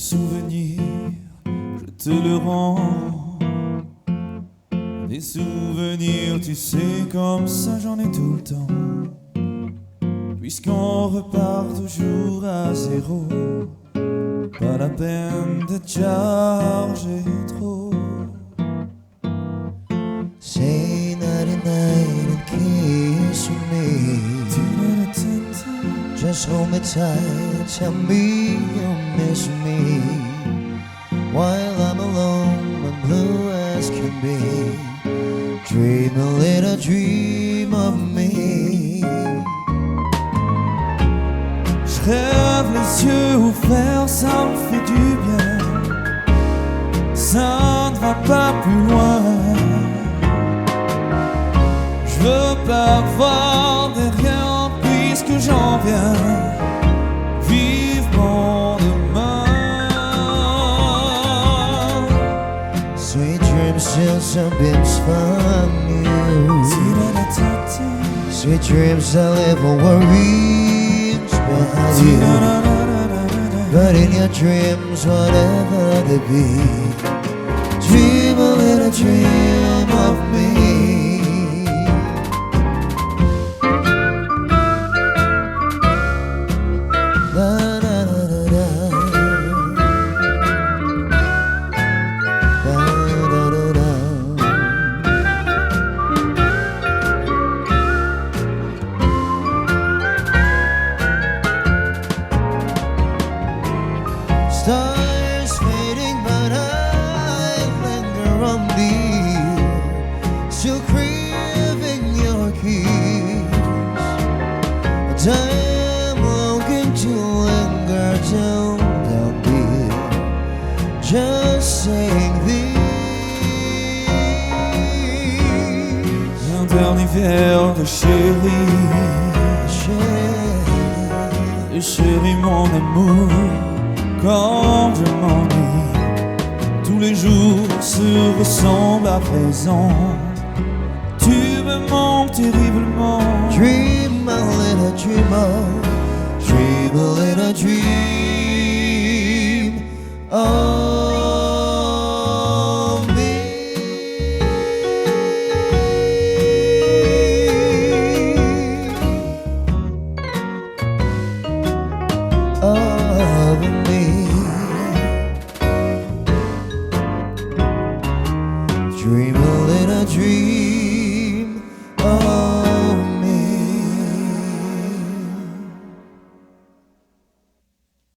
souvenir, je te le rends. Des souvenirs, tu sais, comme ça j'en ai tout le temps. Puisqu'on repart toujours à zéro, pas la peine de charger trop. Say nighty night and kiss me. Just hold me tight, tell me you miss me. While I'm alone and blue as can be, dream a little dream of me. Je rêve les yeux ouverts, ça me fait du bien. Ça ne va pas plus loin. Je veux pas voir derrière puisque j'en viens. Vivement demain. Sweet dreams since I've been from you. Sweet dreams I'll ever worry about you. But in your dreams, whatever they be, dream a little dream of me. Stars fading, but I linger on thee, still craving your kiss. But I'm longing to linger down here, just saying this. Un dernier verre de chérie, chérie mon amour. Quand je m'ennuie, tous les jours se ressemblent à présent. Tu me manques terriblement. Dream a little dream of, dream a little dream of me. Of me. Dream a little dream.